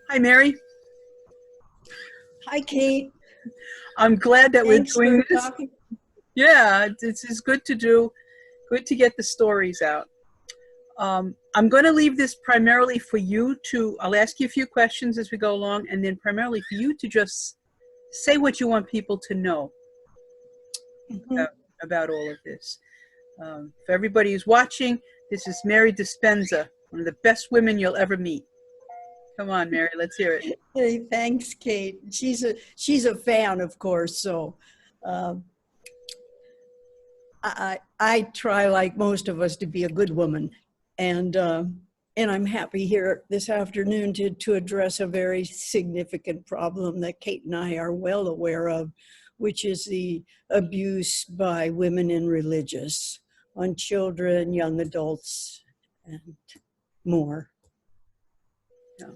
Hi, Mary. Hi, Kate. I'm glad that we're Thanks doing for this. talking. Yeah, this is good to do. Good to get the stories out. I'm going to leave this primarily for you to, I'll ask you a few questions as we go along, and then primarily for you to just say what you want people to know Mhm. about all of this. For everybody who's watching, this is Mary Dispenza, one of the best women you'll ever meet. Come on, Mary, let's hear it. Hey, thanks, Kate. She's a fan, of course. So, uh, I try, like most of us, to be a good woman, and uh, and I'm happy here this afternoon to address a very significant problem that Kate and I are well aware of, which is the abuse by women in religious on children, young adults, and more. Yeah.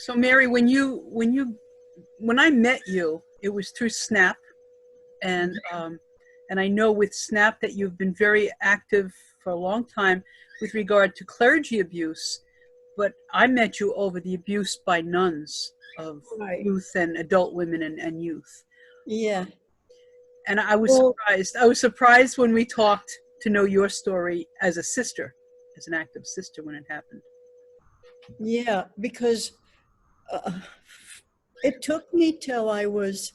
So, Mary, when I met you, it was through Snap, and I know with Snap that you've been very active for a long time with regard to clergy abuse. But I met you over the abuse by nuns of Right. youth and adult women and youth. Yeah. And I was Well, surprised. I was surprised when we talked to know your story as a sister, as an active sister when it happened. yeah, because uh, it took me till I was,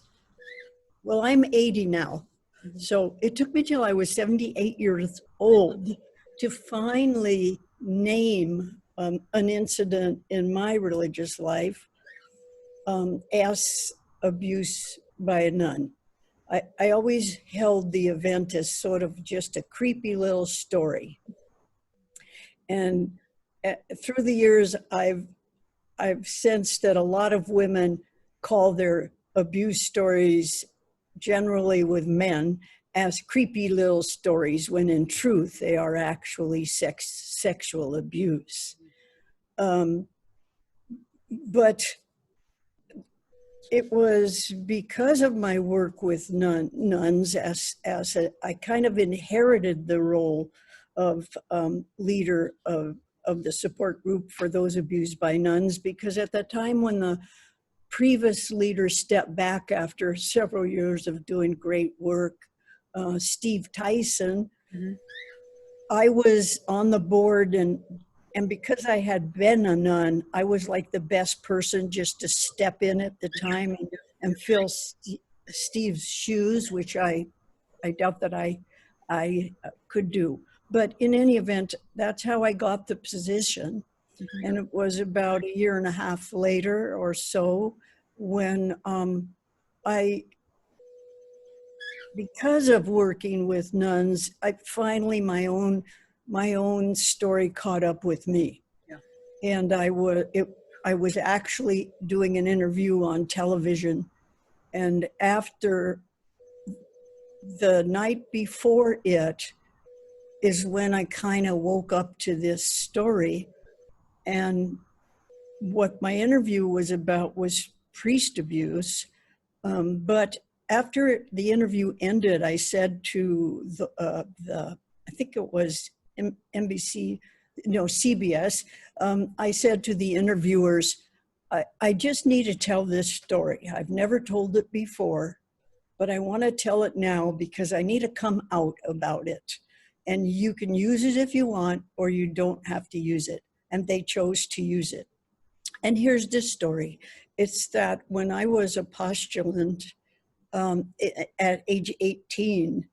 well, I'm 80 now. Mhm. So it took me till I was 78 years old to finally name an incident in my religious life as abuse by a nun. I always held the event as sort of just a creepy little story. And through the years, I've sensed that a lot of women call their abuse stories, generally with men, as creepy little stories, when in truth they are actually sexual abuse. Um, but it was because of my work with nuns, I kind of inherited the role of leader of the support group for those abused by nuns, because at the time when the previous leader stepped back after several years of doing great work, Steve Tyson, Mhm. I was on the board, and because I had been a nun, I was like the best person just to step in at the time and fill Steve's shoes, which I doubt that I could do. But in any event, that's how I got the position. And it was about a year and a half later or so when I, because of working with nuns, I finally my own story caught up with me, Yeah. and I was actually doing an interview on television, and after the night before it is when I kind of woke up to this story. And what my interview was about was priest abuse. But after the interview ended, I said to I think it was NBC, no, CBS, I said to the interviewers, I just need to tell this story. I've never told it before, but I want to tell it now because I need to come out about it. And you can use it if you want, or you don't have to use it. And they chose to use it. And here's this story. It's that when I was a postulant at age 18,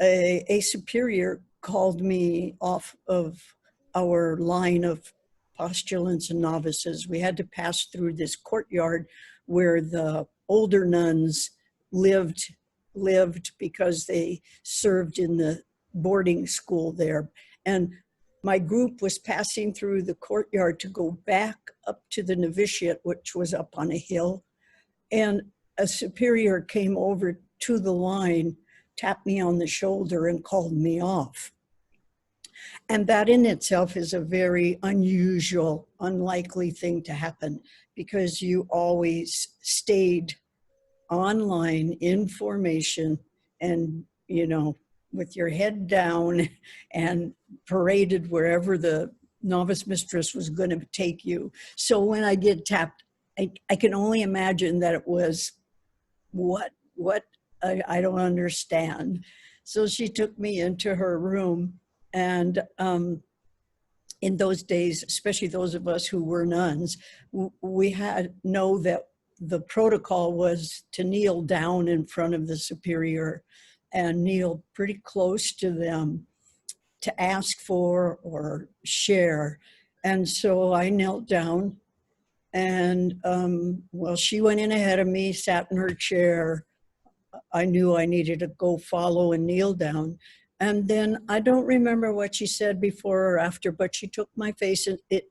a superior called me off of our line of postulants and novices. We had to pass through this courtyard where the older nuns lived because they served in the boarding school there. And my group was passing through the courtyard to go back up to the novitiate, which was up on a hill. And a superior came over to the line, tapped me on the shoulder, and called me off. And that in itself is a very unusual, unlikely thing to happen, because you always stayed online in formation and, with your head down and paraded wherever the novice mistress was going to take you. So when I get tapped, I can only imagine that it was what I don't understand. So she took me into her room, and in those days, especially those of us who were nuns, we had know that the protocol was to kneel down in front of the superior and kneel pretty close to them to ask for or share. And so I knelt down, and well, she went in ahead of me, sat in her chair. I knew I needed to go follow and kneel down. And then I don't remember what she said before or after, but she took my face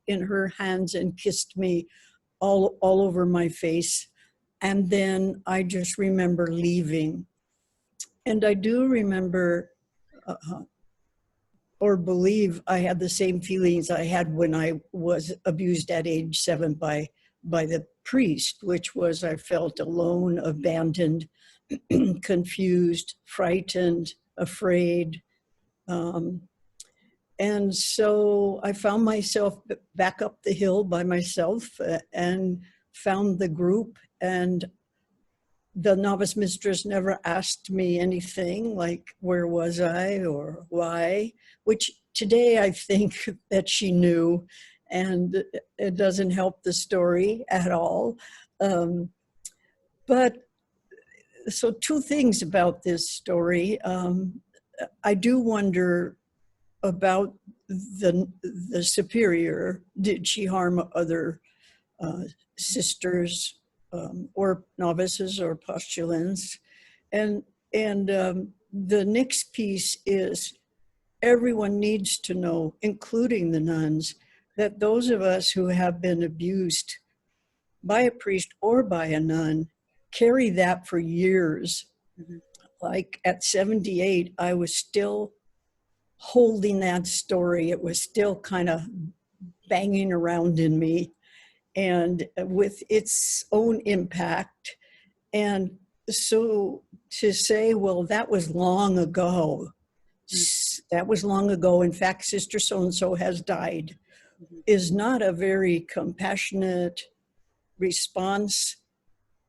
in her hands and kissed me all over my face. And then I just remember leaving. And I do remember or believe I had the same feelings I had when I was abused at age 7 by the priest, which was I felt alone, abandoned, confused, frightened, afraid. And so I found myself back up the hill by myself and found the group. And the novice mistress never asked me anything like, where was I or why, which today I think that she knew, and it doesn't help the story at all. But so two things about this story. I do wonder about the superior. Did she harm other sisters or novices or postulants? And the next piece is everyone needs to know, including the nuns, that those of us who have been abused by a priest or by a nun carry that for years. Mhm. Like at 78, I was still holding that story. It was still kind of banging around in me, and with its own impact. And so to say, well, that was long ago. That was long ago. In fact, Sister so-and-so has died, is not a very compassionate response,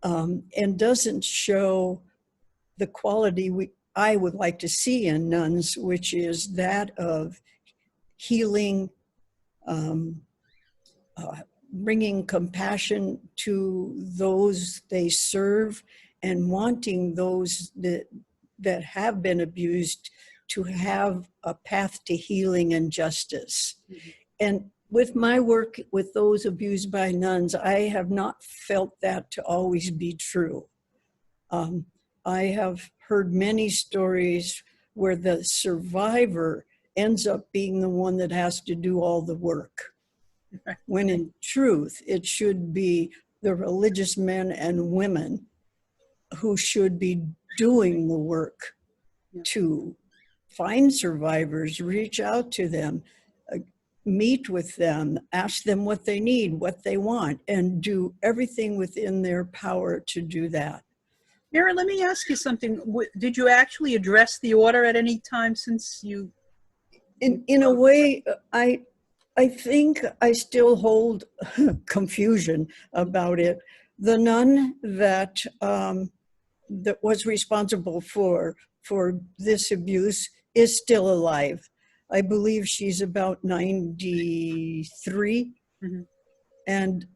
and doesn't show the quality I would like to see in nuns, which is that of healing, um, bringing compassion to those they serve, and wanting those that have been abused to have a path to healing and justice. Mm-hmm. And with my work with those abused by nuns, I have not felt that to always be true. I have heard many stories where the survivor ends up being the one that has to do all the work, when in truth, it should be the religious men and women who should be doing the work to find survivors, reach out to them, meet with them, ask them what they need, what they want, and do everything within their power to do that. Mary, let me ask you something. Did you actually address the order at any time since you? In a way, I think I still hold confusion about it. The nun that that was responsible for this abuse is still alive. I believe she's about 93, mm-hmm. and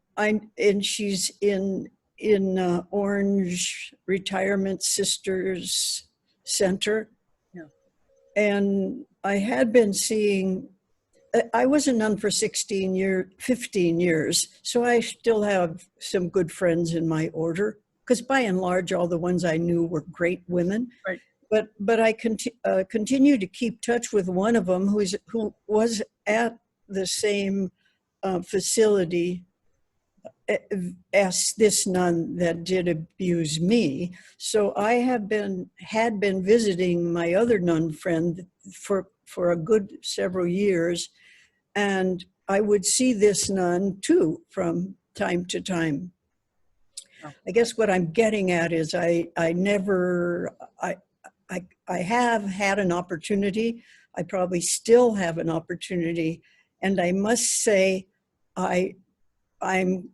she's in Orange Retirement Sisters Center. Yeah. And I had been seeing, I was a nun for 15 years, so I still have some good friends in my order, because by and large, all the ones I knew were great women. Right. But I continue to keep touch with one of them who was at the same facility as this nun that did abuse me. So I had been visiting my other nun friend for a good several years, and I would see this nun too from time to time. Oh. I guess what I'm getting at is I have had an opportunity. I probably still have an opportunity And I must say, I'm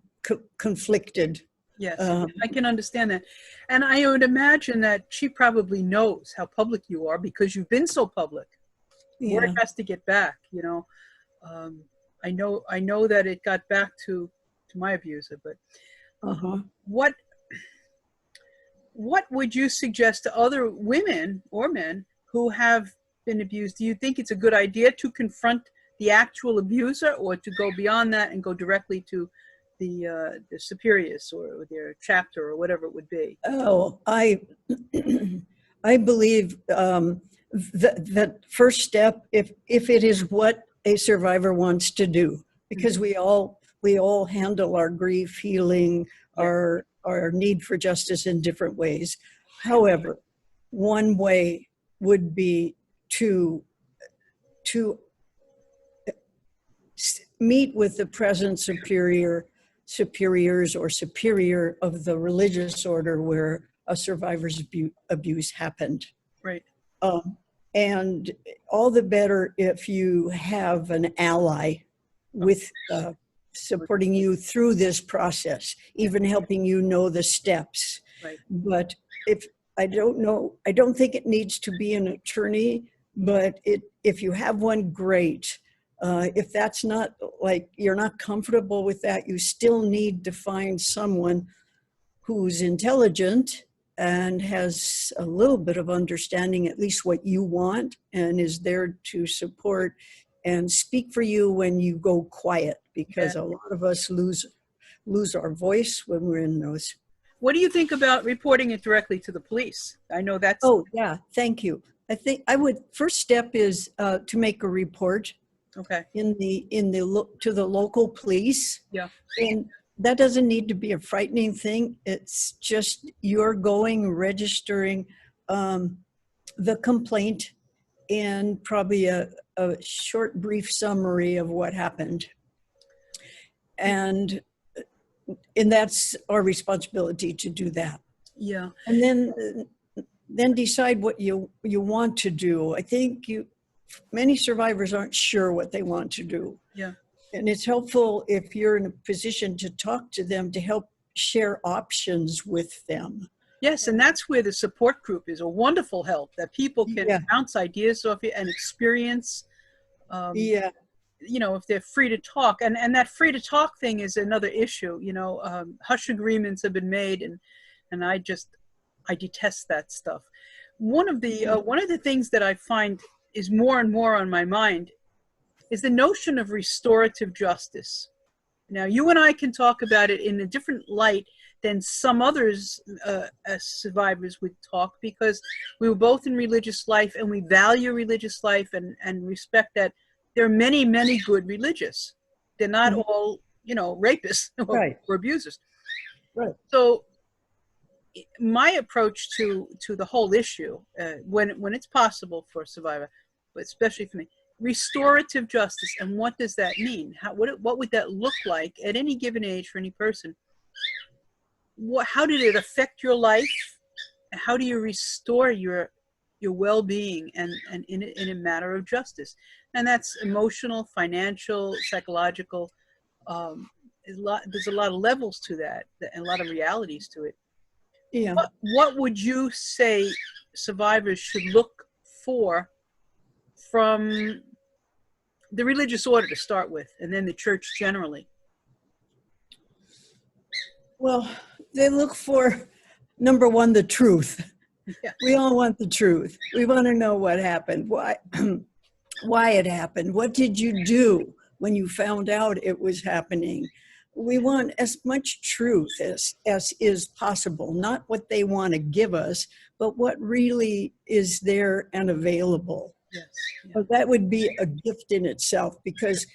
conflicted. Yes, I can understand that. And I would imagine that she probably knows how public you are because you've been so public. Word Yeah. has to get back, you know. I know that it got back to my abuser, but Uh-huh. what would you suggest to other women or men who have been abused? Do you think it's a good idea to confront the actual abuser, or to go beyond that and go directly to the superiors or their chapter or whatever it would be? Oh, I believe that first step, if it is what a survivor wants to do, because we all handle our grief, healing, Yeah. our need for justice in different ways. However, one way would be to meet with the present superiors or superior of the religious order where a survivor's abuse happened. Right. And all the better if you have an ally with supporting you through this process, even helping you know the steps. Right. But I don't think it needs to be an attorney, but if you have one, great. If that's not, like, you're not comfortable with that, you still need to find someone who's intelligent and has a little bit of understanding, at least what you want, and is there to support and speak for you when you go quiet, because a lot of us lose our voice when we're in those. What do you think about reporting it directly to the police? I know that's. Oh, yeah, thank you. I think first step is to make a report. Okay. To the local police. Yeah. And that doesn't need to be a frightening thing. It's just you're registering the complaint and probably a short, brief summary of what happened. And that's our responsibility to do that. Yeah. And then decide what you want to do. I think many survivors aren't sure what they want to do. Yeah. And it's helpful if you're in a position to talk to them, to help share options with them. Yes, and that's where the support group is a wonderful help, that people can bounce ideas off you and experience. You know, if they're free to talk, and that free to talk thing is another issue. You know, hush agreements have been made, and I detest that stuff. One of the things that I find is more and more on my mind is the notion of restorative justice. Now, you and I can talk about it in a different light than some others as survivors would talk, because we were both in religious life and we value religious life and respect that there are many, many good religious. They're not all, you know, rapists or abusers. Right. So my approach to the whole issue, when it's possible for a survivor, but especially for me, restorative justice, and what does that mean? What would that look like at any given age for any person? How did it affect your life? How do you restore your well-being and in a matter of justice? And that's emotional, financial, psychological. There's a lot of levels to that and a lot of realities to it. Yeah. What would you say survivors should look for from the religious order to start with, and then the church generally? Well, they look for, number one, the truth. Yeah. We all want the truth. We want to know what happened, why it happened. What did you do when you found out it was happening? We want as much truth as is possible, not what they want to give us, but what really is there and available. Yes. Yeah. So that would be a gift in itself, because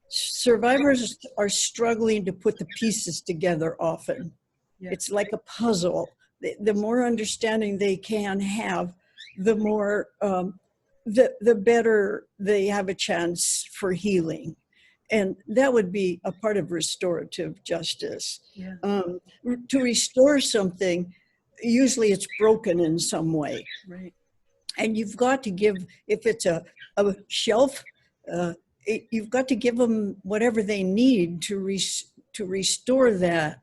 survivors are struggling to put the pieces together often. Yes. It's like a puzzle. The more understanding they can have, the more, the better they have a chance for healing. And that would be a part of restorative justice. Yeah. To restore something, usually it's broken in some way. Right. And you've got to give, if it's a shelf, you've got to give them whatever they need to restore that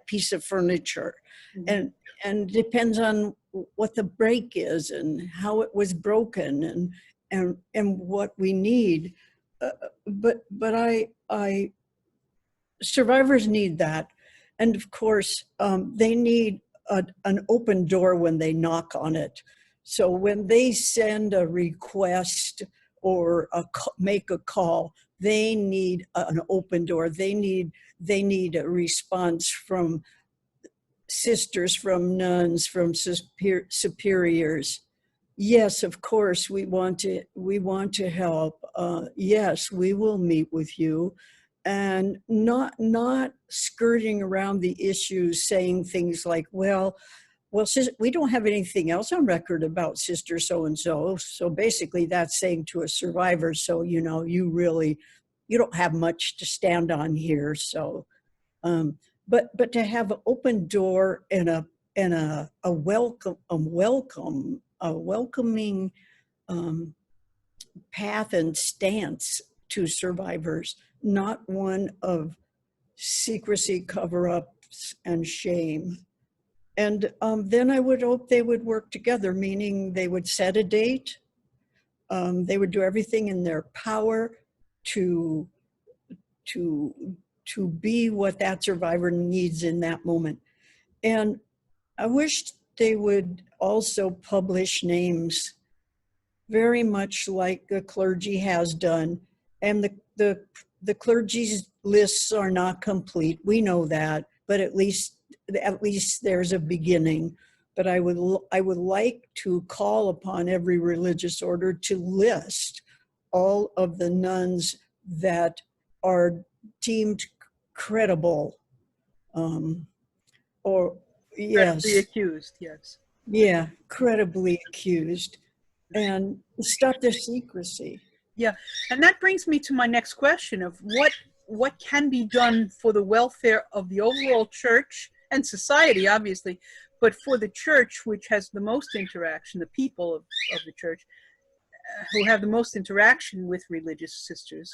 piece of furniture. Mhm. And depends on what the break is and how it was broken and what we need. But I survivors need that. And of course, they need an open door when they knock on it. So when they send a request or make a call, they need an open door. They need a response from sisters, from nuns, from superiors. Yes, of course, we want to help. Yes, we will meet with you, and not skirting around the issues, saying things like, well, we don't have anything else on record about sister so and so. So basically, that's saying to a survivor, so you don't have much to stand on here. So, but to have an open door and a welcoming path and stance to survivors, not one of secrecy, cover-ups, and shame. And then I would hope they would work together, meaning they would set a date. They would do everything in their power to be what that survivor needs in that moment. And I wish they would also publish names, very much like the clergy has done. And the clergy's lists are not complete. We know that, but at least there's a beginning. But I would like to call upon every religious order to list all of the nuns that are deemed credible, or Credibly yes, accused, yes. yeah, credibly accused, and stop the secrecy. Yeah, and that brings me to my next question of what can be done for the welfare of the overall church and society, obviously, but for the church, which has the most interaction, the people of the church who have the most interaction with religious sisters,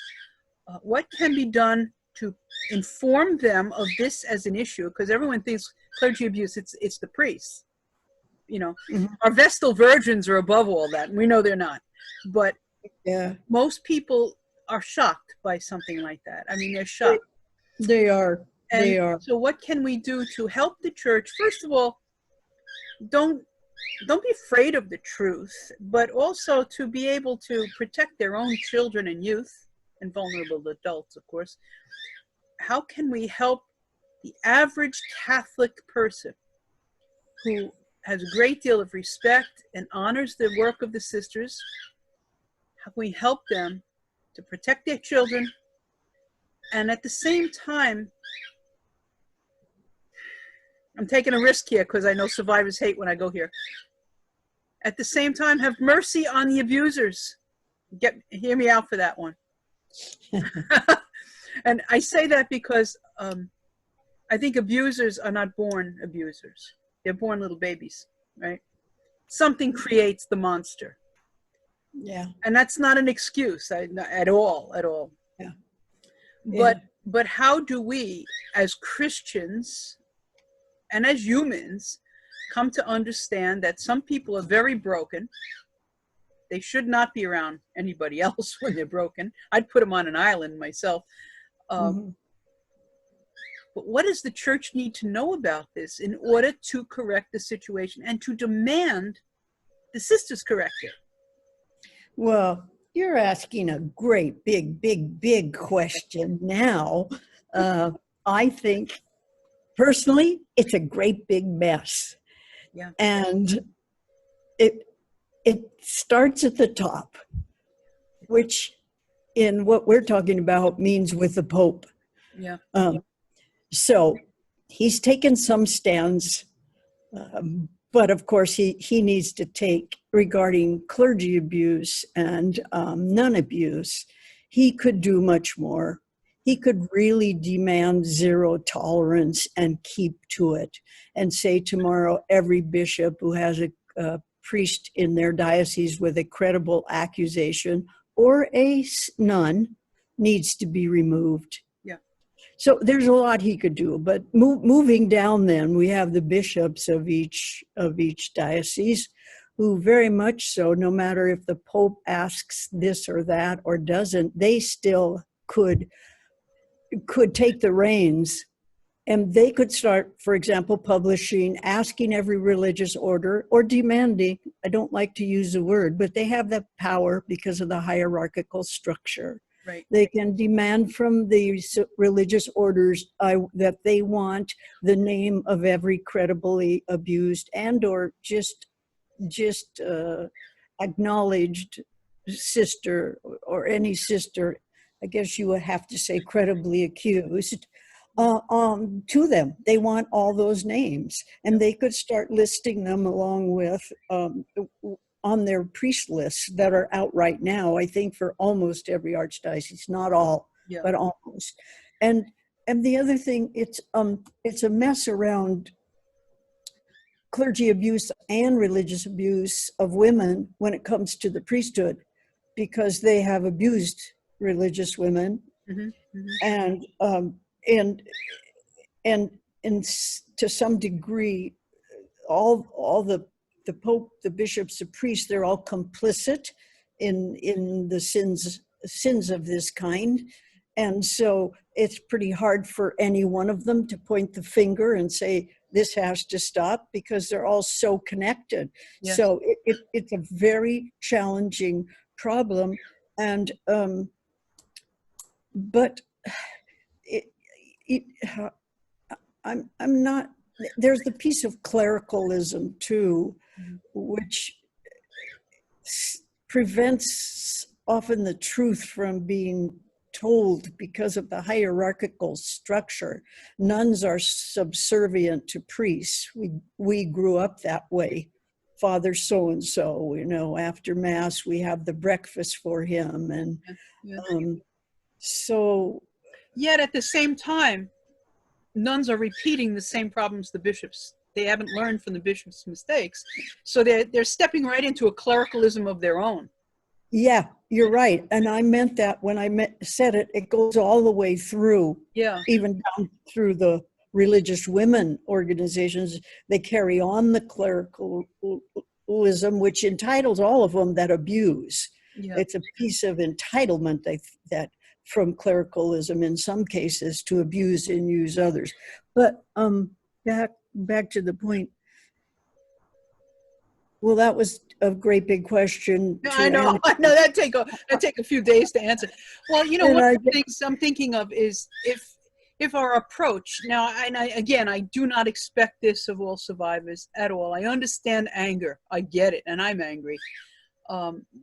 what can be done to inform them of this as an issue? Because everyone thinks clergy abuse, it's the priests. Mhm. Our Vestal virgins are above all that, and we know they're not. But Yeah, most people are shocked by something like that. I mean, they're shocked. they are. And They are. so what can we do to help the church? First of all, don't be afraid of the truth, but also to be able to protect their own children and youth and vulnerable adults, of course. How can we help the average Catholic person who has a great deal of respect and honors the work of the sisters? How can we help them to protect their children and at the same time, I'm taking a risk here because I know survivors hate when I go here. At the same time, have mercy on the abusers. Hear me out for that one. And I say that because I think abusers are not born abusers. They're born little babies, right? Something creates the monster. Yeah. And that's not an excuse at all. Yeah. But how do we, as Christians and as humans, come to understand that some people are very broken? They should not be around anybody else when they're broken. I'd put them on an island myself. Mm-hmm. But what does the church need to know about this in order to correct the situation and to demand the sisters correct it? Well, you're asking a great, big question now. I think, personally, it's a great big mess. Yeah. And it starts at the top, which in what we're talking about means with the Pope. Yeah. So he's taken some stands, but of course he needs to take regarding clergy abuse and nun abuse. He could do much more. He could really demand zero tolerance and keep to it, and say tomorrow every bishop who has a priest in their diocese with a credible accusation or a nun needs to be removed. Yeah. So there's a lot he could do, but moving down, then we have the bishops of each diocese, who very much so, no matter if the Pope asks this or that or doesn't, they still could take the reins, and they could start, for example, publishing, asking every religious order, or demanding. I don't like to use the word, but they have that power because of the hierarchical structure. Right. They can demand from the religious orders that they want the name of every credibly abused and or just acknowledged sister, or any sister, I guess you would have to say credibly accused, to them. They want all those names, and they could start listing them along with on their priest lists that are out right now, I think, for almost every archdiocese, not all, Yeah. but almost. And the other thing, it's a mess around clergy abuse and religious abuse of women when it comes to the priesthood, because they have abused religious women. Mm-hmm. Mm-hmm. And to some degree, all the Pope, the bishops, the priests, they're all complicit in the sins of this kind. And so it's pretty hard for any one of them to point the finger and say, this has to stop, because they're all so connected. Yes. So it's a very challenging problem. And, but I'm not, there's the piece of clericalism too, which prevents often the truth from being told because of the hierarchical structure. Nuns are subservient to priests. We grew up that way. Father so-and-so, after Mass, we have the breakfast for him. And so. Yet at the same time, nuns are repeating the same problems the bishops. They haven't learned from the bishops' mistakes. So they're stepping right into a clericalism of their own. Yeah, you're right. And I meant that when I said it, it goes all the way through, even down through the religious women organizations. They carry on the clericalism, which entitles all of them that abuse. Yeah. It's a piece of entitlement that from clericalism in some cases to abuse and use others. But back to the point. Well, that was a great big question. I know that take a few days to answer. Well, one of the things I'm thinking of is if our approach now, and I do not expect this of all survivors at all. I understand anger. I get it, and I'm angry.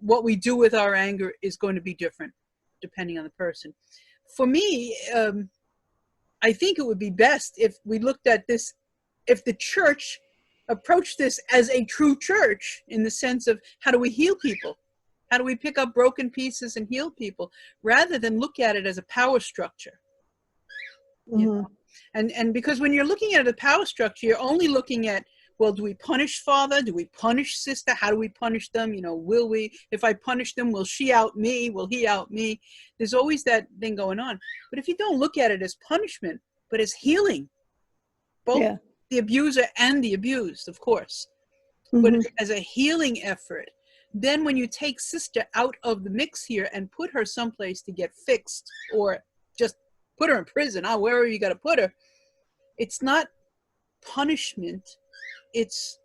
What we do with our anger is going to be different depending on the person. For me, I think it would be best if we looked at this, if the church approach this as a true church, in the sense of how do we heal people? How do we pick up broken pieces and heal people, rather than look at it as a power structure? Mm-hmm. And because when you're looking at the power structure, you're only looking at, well, do we punish father? Do we punish sister? How do we punish them? Will we, if I punish them, will she out me? Will he out me? There's always that thing going on. But if you don't look at it as punishment, but as healing, both the abuser and the abused, of course, but as a healing effort, then when you take sister out of the mix here and put her someplace to get fixed, or just put her in prison, wherever you got to put her, it's not punishment. It's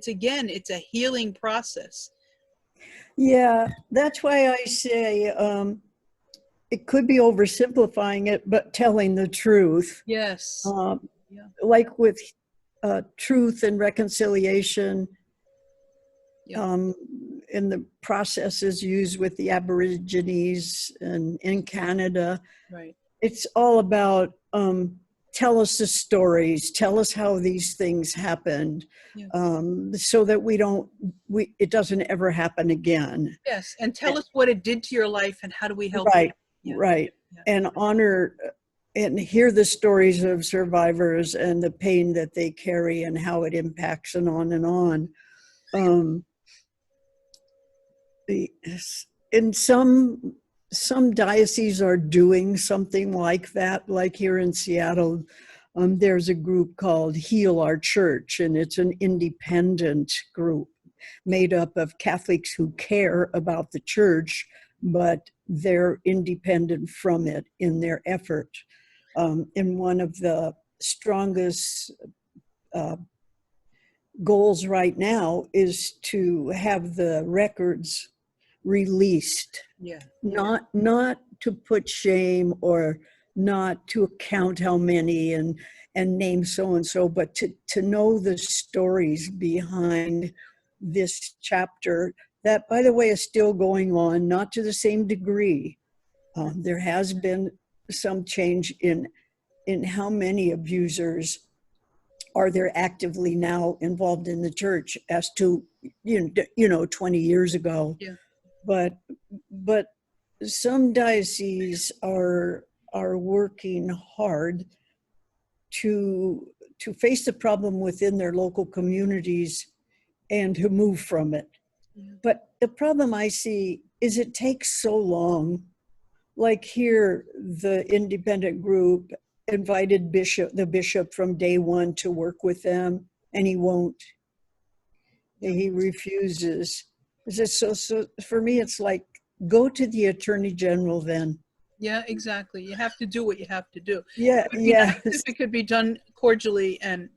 a healing process. Yeah, that's why I say it could be oversimplifying it, but telling the truth. Yes. Like with truth and reconciliation, in the processes used with the Aborigines and in Canada. Right. It's all about tell us the stories, tell us how these things happened, so that it doesn't ever happen again. Yes, and tell us what it did to your life and how do we help you? Right. And honor and hear the stories of survivors and the pain that they carry and how it impacts, and on and on. in some dioceses are doing something like that, like here in Seattle. There's a group called Heal Our Church, and it's an independent group made up of Catholics who care about the church, but they're independent from it in their effort. And one of the strongest goals right now is to have the records released. Yeah. Not to put shame or not to count how many and name so and so, but to know the stories behind this chapter that, by the way, is still going on, not to the same degree. There has been some change in how many abusers are there actively now involved in the church as to 20 years ago. Yeah. But some dioceses are working hard to face the problem within their local communities and to move from it. Yeah. But the problem I see is it takes so long. Like here, the independent group invited the bishop from day one to work with them, and he won't. He refuses. So for me, it's like, go to the attorney general then. Yeah, exactly. You have to do what you have to do. Yeah, It would be yeah. nice if it could be done cordially and,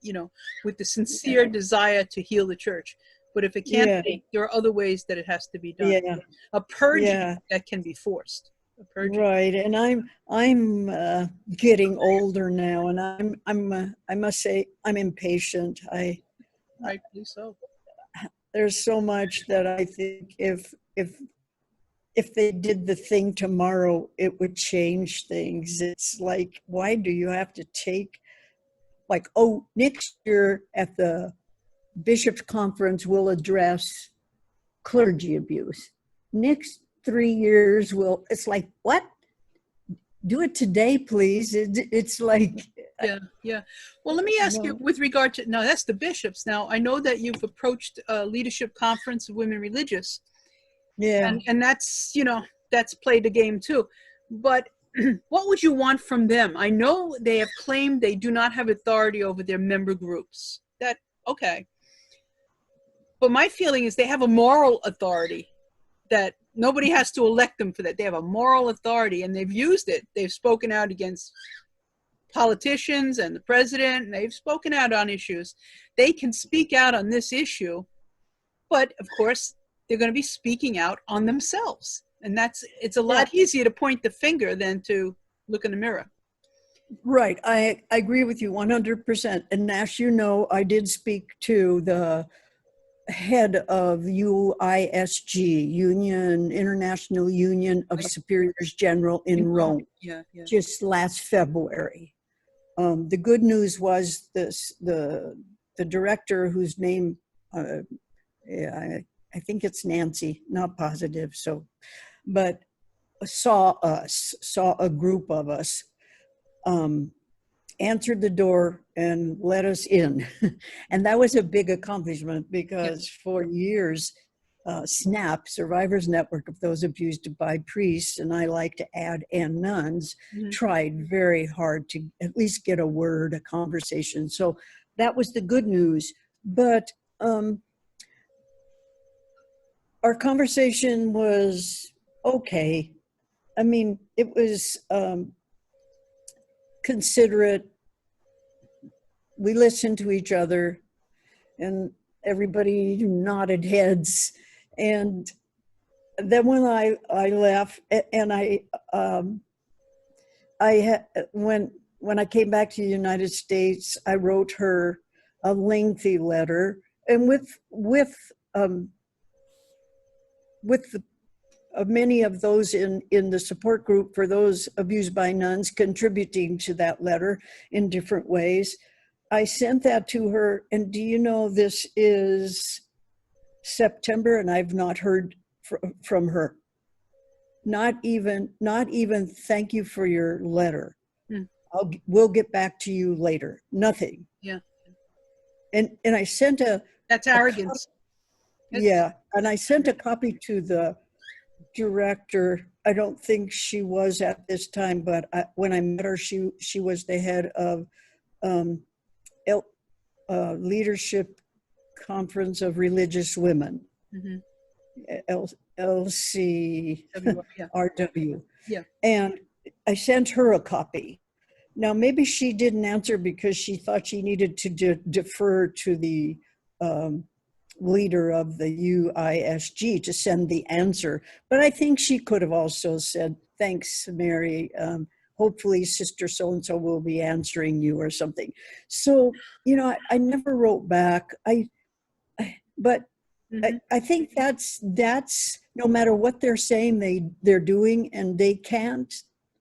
with the sincere desire to heal the church. But if it can't be, there are other ways that it has to be done. Yeah. A purging that can be forced. A purging. Right, and I'm getting older now, and I must say I'm impatient. Rightfully so. There's so much that I think if they did the thing tomorrow, it would change things. It's like, why do you have to take, like, oh, next year at the Bishops' Conference, we'll address clergy abuse. Next 3 years, it's like, what? Do it today, please. It's like... Yeah. Well, let me ask you with regard to, now that's the bishops. Now, I know that you've approached a leadership conference of women religious. Yeah. And that's, that's played the game too. But what would you want from them? I know they have claimed they do not have authority over their member groups. Okay. But my feeling is they have a moral authority that nobody has to elect them for that. They have a moral authority and they've used it. They've spoken out against politicians and the president, and they've spoken out on issues. They can speak out on this issue, but of course, they're going to be speaking out on themselves. And it's a lot easier to point the finger than to look in the mirror. Right. I agree with you 100%. And Nash, I did speak to the head of UISG, International Union of Superiors General in Rome, just last February. The good news was the director, whose name, I think it's Nancy, not positive. So, but saw a group of us, answered the door and let us in. And that was a big accomplishment because for years, SNAP, Survivors Network of Those Abused by Priests, and I like to add, and nuns, tried very hard to at least get a conversation. So that was the good news. But our conversation was okay. I mean, it was considerate. We listened to each other and everybody nodded heads. And then when I left, and when I came back to the United States, I wrote her a lengthy letter, and with many of those in the support group for those abused by nuns contributing to that letter in different ways. I sent that to her, and do you know, this is September and I've not heard from her. Not even thank you for your letter. We'll get back to you later. Nothing. Yeah. And I sent that's arrogance. And I sent a copy to the director. I don't think she was at this time, but when I met her, she was the head of um, L, Leadership Conference of Religious Women, Mhm. LCRW. Yeah. And I sent her a copy. Now, maybe she didn't answer because she thought she needed to defer to the leader of the UISG to send the answer. But I think she could have also said, thanks, Mary. Hopefully Sister so-and-so will be answering you or something. So, I never wrote back. But I think that's no matter what they're saying they're doing and they can't.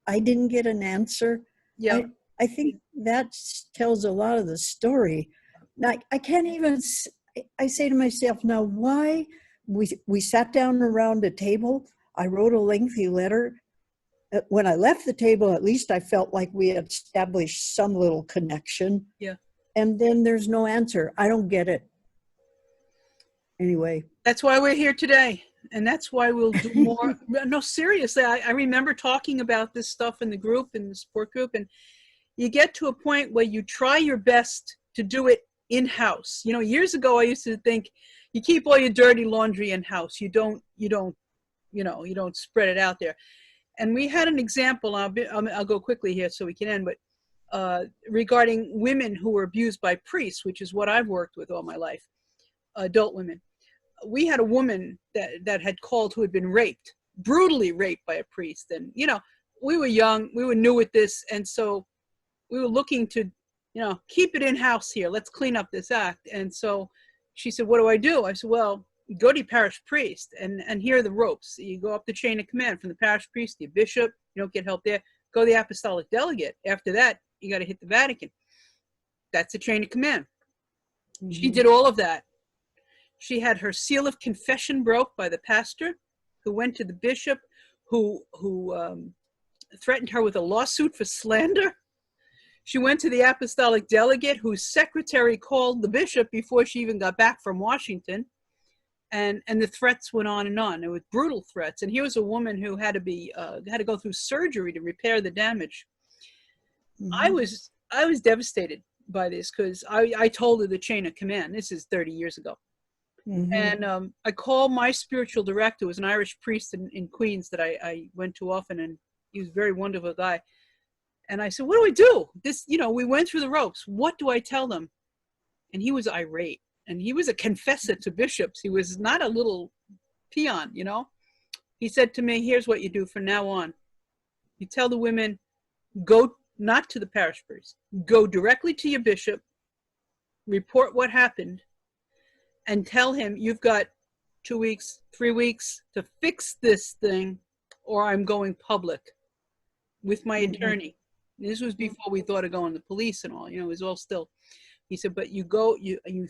I didn't get an answer. Yeah. I think that tells a lot of the story. Now, I can't even. I say to myself now, why we sat down around a table. I wrote a lengthy letter. When I left the table, at least I felt like we had established some little connection. Yeah. And then there's no answer. I don't get it. Anyway. That's why we're here today. And that's why we'll do more. No, seriously, I remember talking about this stuff in the group, in the support group, and you get to a point where you try your best to do it in-house. Years ago, I used to think you keep all your dirty laundry in-house. You don't spread it out there. And we had an example, I'll go quickly here so we can end, but regarding women who were abused by priests, which is what I've worked with all my life, adult women. We had a woman that had called who had been raped, brutally raped by a priest. And, we were young, we were new at this. And so we were looking to, keep it in-house here. Let's clean up this act. And so she said, what do I do? I said, well, go to your parish priest and here are the ropes. You go up the chain of command from the parish priest to your bishop. You don't get help there. Go to the apostolic delegate. After that, you got to hit the Vatican. That's the chain of command. Mm-hmm. She did all of that. She had her seal of confession broke by the pastor who went to the bishop who threatened her with a lawsuit for slander. She went to the apostolic delegate whose secretary called the bishop before she even got back from Washington. And the threats went on and on. It was brutal threats. And here was a woman who had to go through surgery to repair the damage. Mm-hmm. I was devastated by this because I told her the chain of command. This is 30 years ago. Mm-hmm. And I called my spiritual director, who was an Irish priest in Queens that I went to often, and he was a very wonderful guy. And I said, what do I do? We went through the ropes. What do I tell them? And he was irate. And he was a confessor to bishops. He was not a little peon, He said to me, here's what you do from now on. You tell the women, go not to the parish priest. Go directly to your bishop, report what happened, and tell him you've got 2 weeks, 3 weeks to fix this thing, or I'm going public with my attorney. And this was before we thought of going to the police and all, it was all still. He said, but you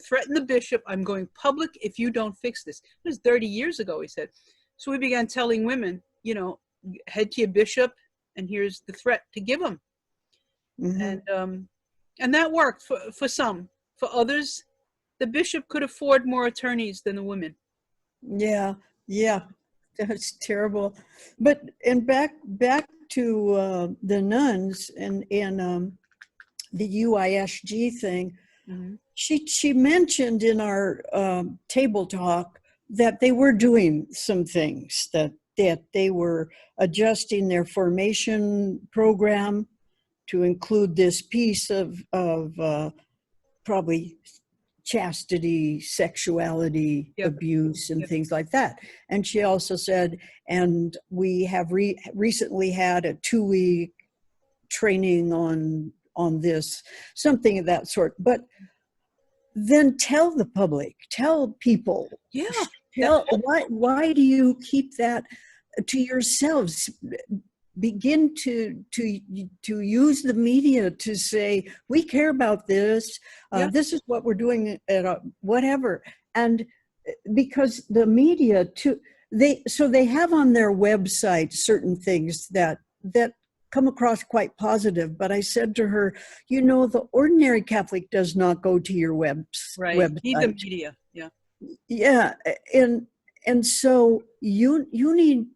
threaten the bishop, I'm going public if you don't fix this. It was 30 years ago, he said. So we began telling women, head to your bishop, and here's the threat to give them. Mm-hmm. And that worked for some. For others, the bishop could afford more attorneys than the women. Yeah, that's terrible. But back to the nuns and the UISG thing. Mm-hmm. She mentioned in our table talk that they were doing some things, that they were adjusting their formation program to include this piece of probably chastity, sexuality, abuse, and things like that. And she also said, and we have recently had a 2-week training on this, something of that sort. But then tell the public, tell people, why do you keep that to yourselves? Begin to use the media to say, we care about this. This is what we're doing at whatever. And because the media they have on their website certain things that come across quite positive. But I said to her, the ordinary Catholic does not go to your website. Right. Need the media. Yeah. Yeah. and so you need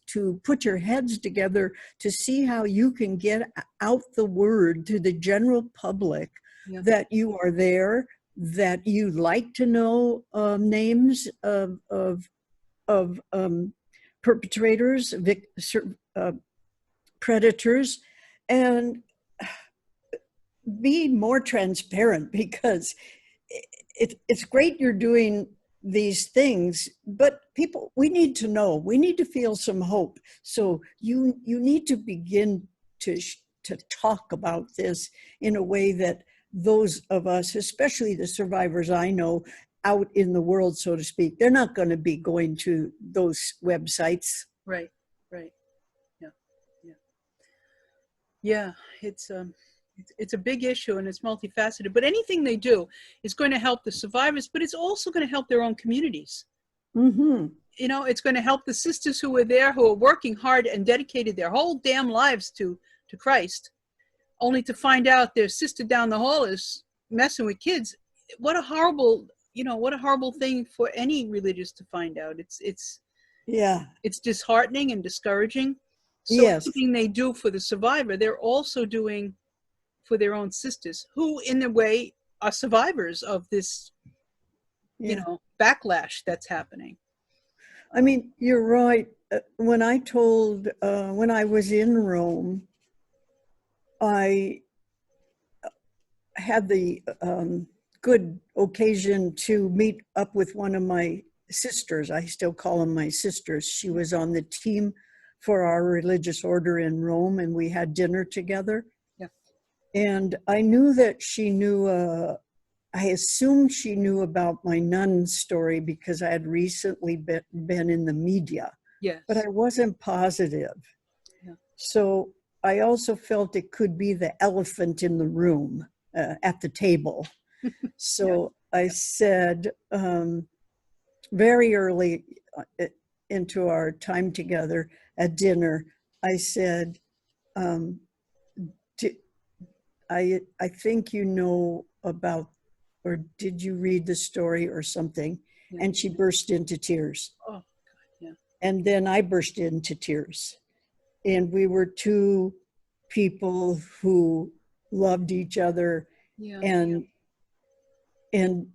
to put your heads together to see how you can get out the word to the general public Yeah. that you are there, that you like to know names of perpetrators, predators, and be more transparent, because it's great you're doing these things, but people, we need to know, we need to feel some hope. So you need to begin to talk about this in a way that those of us, especially the survivors I know out in the world, so to speak, they're not going to be going to those websites. Right. Right. Yeah. Yeah. Yeah. It's a big issue, and it's multifaceted, but anything they do is going to help the survivors, but it's also going to help their own communities. Mm-hmm. You know, it's going to help the sisters who are there, who are working hard and dedicated their whole damn lives to Christ, only to find out their sister down the hall is messing with kids. What a horrible, what a horrible thing for any religious to find out. It's disheartening and discouraging. So Yes. anything they do for the survivor, they're also doing for their own sisters, who in a way are survivors of this, backlash that's happening. I mean, you're right. When I was in Rome, I had the good occasion to meet up with one of my sisters. I still call them my sisters. She was on the team for our religious order in Rome, and we had dinner together. Yeah. And I knew that she knew, I assumed she knew about my nun story because I had recently been in the media. Yes. But I wasn't positive. Yeah. So I also felt it could be the elephant in the room at the table. So yeah. I said very early into our time together at dinner, I said, I think you know about, or did you read the story or something? Yeah. And she burst into tears. Oh, God, yeah. And then I burst into tears. And we were two people who loved each other. Yeah. And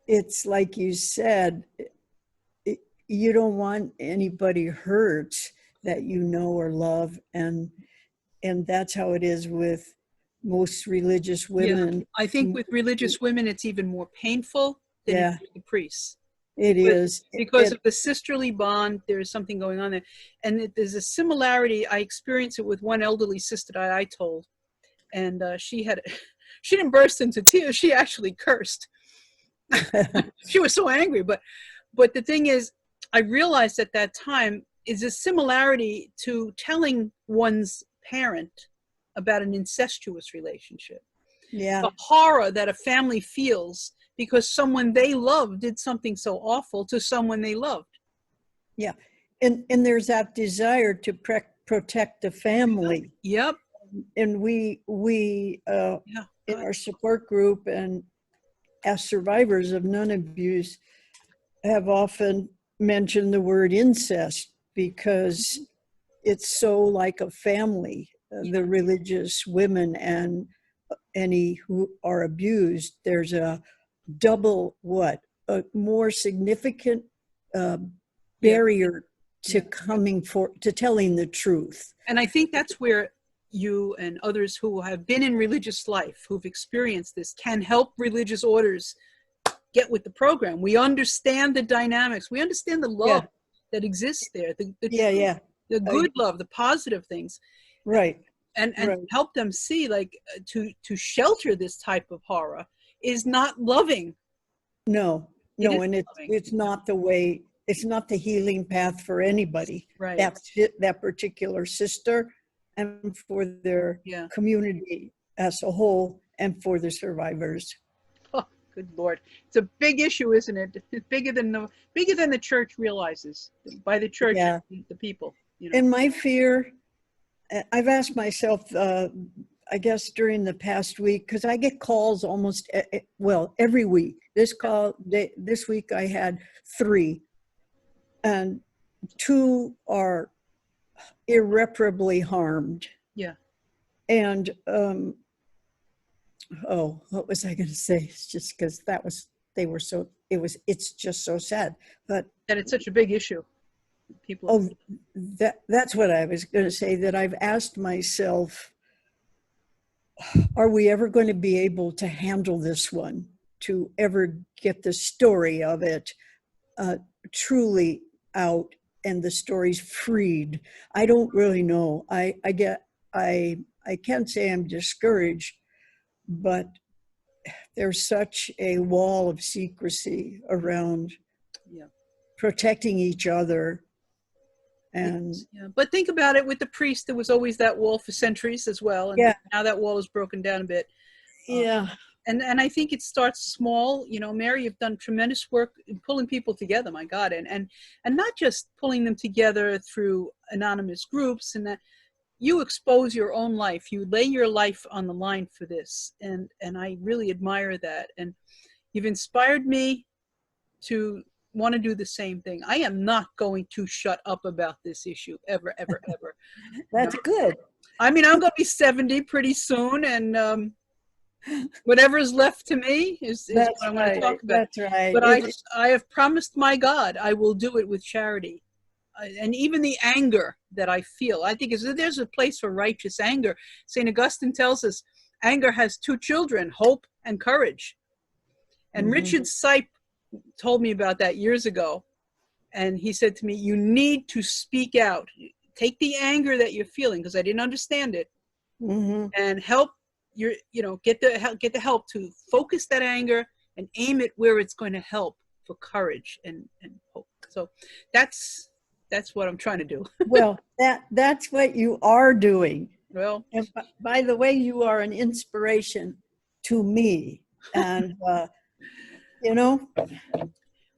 it's like you said, you don't want anybody hurt that you know or love, and that's how it is with most religious women. Yeah. I think with religious women, it's even more painful than the priests. It is. Because of the sisterly bond, there is something going on there. And there's a similarity. I experienced it with one elderly sister that I told. And she didn't burst into tears. She actually cursed. She was so angry. But the thing is, I realized at that time is a similarity to telling one's parent about an incestuous relationship. Yeah. The horror that a family feels because someone they love did something so awful to someone they loved. Yeah. And there's that desire to protect the family. Yep. And we in our support group and as survivors of nun abuse have often mentioned the word incest because it's so like a family. The religious women and any who are abused, there's a double a more significant barrier to to telling the truth. And I think that's where you and others who have been in religious life, who've experienced this, can help religious orders get with the program. We understand the dynamics. We understand the love that exists there. The good love, the positive things. Right. And help them see, like, to shelter this type of horror is not loving. No, and it's not the way, it's not the healing path for anybody. Right. That particular sister and for their community as a whole and for the survivors. Oh, good Lord. It's a big issue, isn't it? It's bigger than the church realizes, by the church and the people. And my fear, I've asked myself I guess during the past week, because I get calls almost, well, every week. This week I had 3, and 2 are irreparably harmed. Yeah. And, what was I going to say? It's just because it's just so sad. But That it's such a big issue. People. that's what I was going to say, that I've asked myself, are we ever going to be able to handle this one, to ever get the story of it truly out and the stories freed? I don't really know. I can't say I'm discouraged, but there's such a wall of secrecy around protecting each other. And yeah. But think about it, with the priest, there was always that wall for centuries as well. And now that wall is broken down a bit. Yeah. And I think it starts small. You know, Mary, you've done tremendous work in pulling people together, my God. And not just pulling them together through anonymous groups, and that you expose your own life. You lay your life on the line for this. And I really admire that. And you've inspired me to want to do the same thing. I am not going to shut up about this issue ever, ever, ever. That's good. I mean, I'm going to be 70 pretty soon, and whatever is left to me is what I'm going to talk about. That's right. But I have promised my God I will do it with charity. And even the anger that I feel, I think there's a place for righteous anger. St. Augustine tells us anger has 2 children, hope and courage. And Richard Sipe told me about that years ago. And he said to me, you need to speak out. Take the anger that you're feeling, because I didn't understand it, and help get the help to focus that anger and aim it where it's going to help, for courage and hope. So that's what I'm trying to do. Well, that's what you are doing. Well, and by the way, you are an inspiration to me. And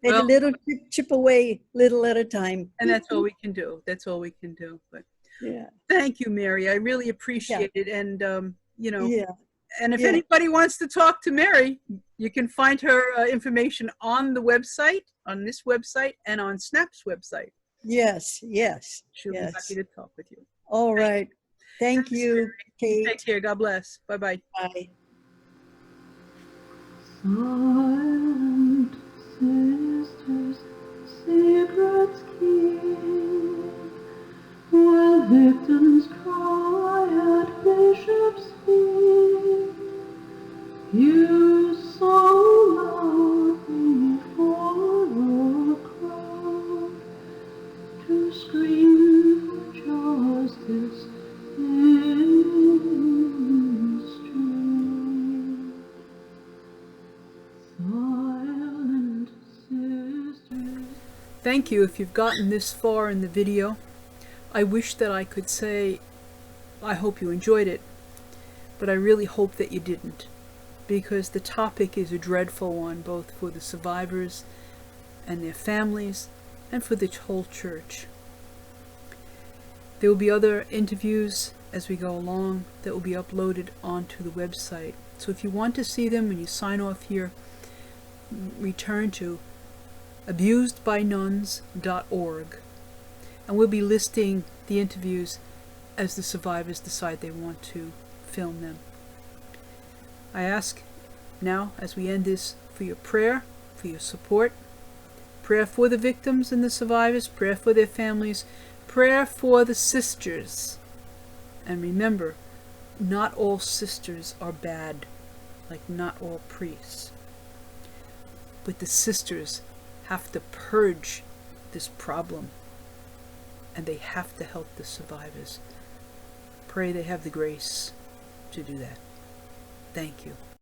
make a little chip away, little at a time. And that's all we can do. That's all we can do. But yeah, thank you, Mary. I really appreciate it. And and if Yeah. anybody wants to talk to Mary, you can find her information on the website, on this website, and on Snap's website. Yes. She'll be happy to talk with you. All right. Thank you, Kate. Take care. God bless. Bye-bye. Bye. Silent sisters, secrets keep, while victims cry at bishops' feet. You so loudly for a crowd to scream for justice in the street. Silent sisters. Thank you if you've gotten this far in the video. I wish that I could say, I hope you enjoyed it, but I really hope that you didn't, because the topic is a dreadful one, both for the survivors and their families, and for the whole church. There will be other interviews as we go along that will be uploaded onto the website. So if you want to see them, when you sign off here, return to abusedbynuns.org, and we'll be listing the interviews as the survivors decide they want to film them. I ask now, as we end this, for your prayer, for your support, prayer for the victims and the survivors, prayer for their families, prayer for the sisters. And remember, not all sisters are bad, like not all priests. But the sisters have to purge this problem, and they have to help the survivors. Pray they have the grace to do that. Thank you.